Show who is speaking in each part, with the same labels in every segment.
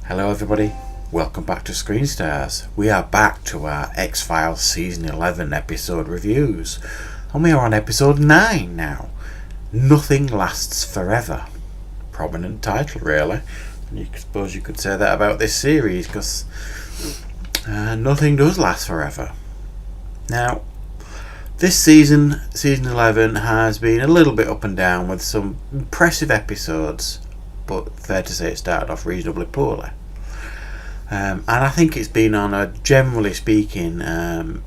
Speaker 1: Hello everybody, welcome back to Screen Stars. We are back to our X-Files Season 11 episode reviews, and we are on episode 9 now. Nothing Lasts Forever. Prominent title really, and you suppose you could say that about this series, because nothing does last forever. Now, this season 11, has been a little bit up and down with some impressive episodes, but fair to say it started off reasonably poorly. And I think it's been on a, generally speaking, an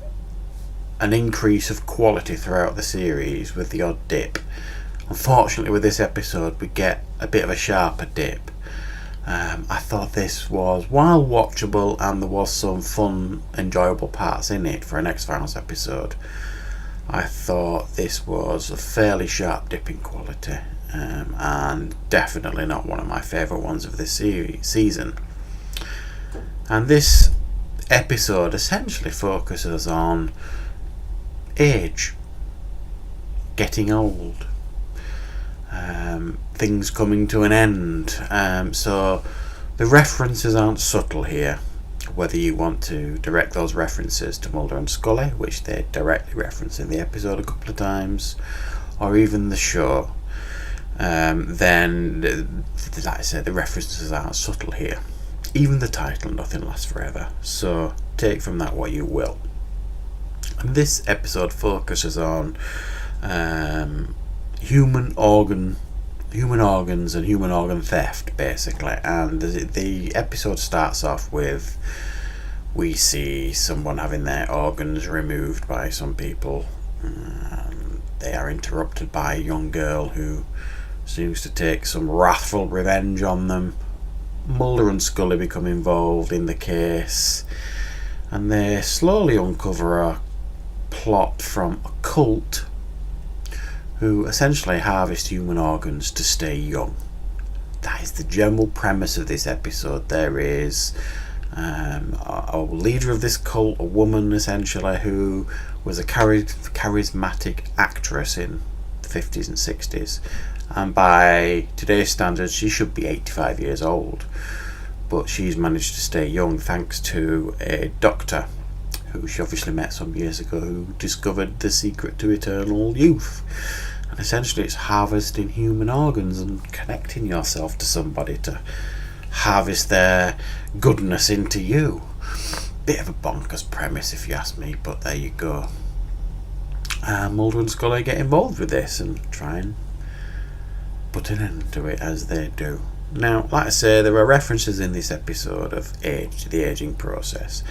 Speaker 1: increase of quality throughout the series with the odd dip. Unfortunately with this episode we get a bit of a sharper dip. I thought this was, while watchable and there was some fun, enjoyable parts in it for an X-Files episode, I thought this was a fairly sharp dip in quality. And definitely not one of my favourite ones of this season. And this episode essentially focuses on age, getting old, things coming to an end. So the references aren't subtle here, whether you want to direct those references to Mulder and Scully, which they directly reference in the episode a couple of times, or even the show. Then, like I said, the references aren't subtle here. Even the title, Nothing Lasts Forever. So take from that what you will. And this episode focuses on human organs and human organ theft, basically. And the episode starts off with, we see someone having their organs removed by some people. They are interrupted by a young girl who seems to take some wrathful revenge on them. Mulder and Scully become involved in the case, and they slowly uncover a plot from a cult who essentially harvest human organs to stay young. That is the general premise of this episode. There is a leader of this cult, a woman essentially, who was a charismatic actress in the 50s and 60s. And by today's standards she should be 85 years old, but she's managed to stay young thanks to a doctor who she obviously met some years ago, who discovered the secret to eternal youth. And essentially it's harvesting human organs and connecting yourself to somebody to harvest their goodness into you. Bit of a bonkers premise if you ask me, but there you go. Mulder and Scully get involved with this and try and put an end to it, as they do. Now, like I say, there are references in this episode of age, the aging process.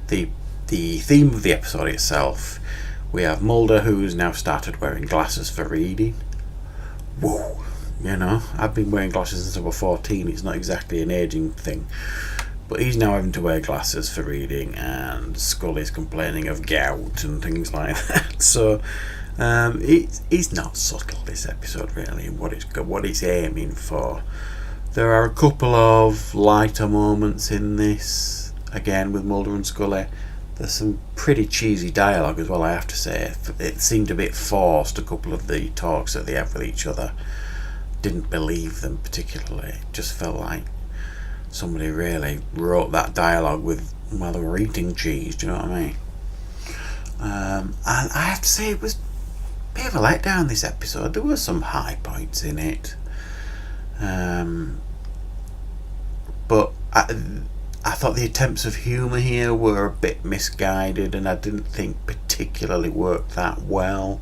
Speaker 1: The theme of the episode itself, we have Mulder, who's now started wearing glasses for reading. Whoa, you know, I've been wearing glasses since I was 14. It's not exactly an aging thing, but he's now having to wear glasses for reading, and Scully's complaining of gout and things like that. So it's not subtle, this episode, really, in what it's aiming for. There are a couple of lighter moments in this, again with Mulder and Scully. There's some pretty cheesy dialogue as well, I have to say. It seemed a bit forced, a couple of the talks that they have with each other. Didn't believe them particularly. It just felt like somebody really wrote that dialogue while they were eating cheese, do you know what I mean? And I have to say, it was bit of a letdown, this episode. There were some high points in it, but I thought the attempts of humour here were a bit misguided, and I didn't think particularly worked that well.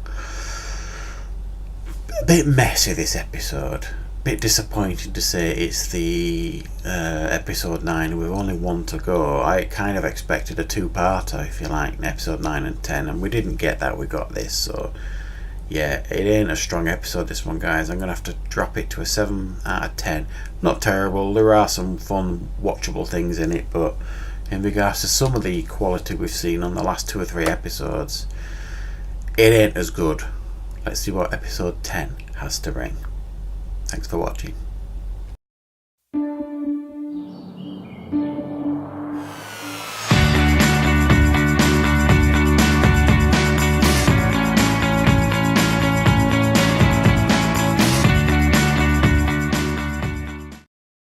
Speaker 1: A bit messy, this episode. Bit disappointing to say it's the episode 9 with only one to go. I kind of expected a two-parter, if you like, in episode 9 and 10, and we didn't get that. We got this, so yeah, it ain't a strong episode, this one, guys. I'm going to have to drop it to a 7 out of 10. Not terrible. There are some fun, watchable things in it, but in regards to some of the quality we've seen on the last 2 or 3 episodes, it ain't as good. Let's see what episode 10 has to bring. Thanks for watching.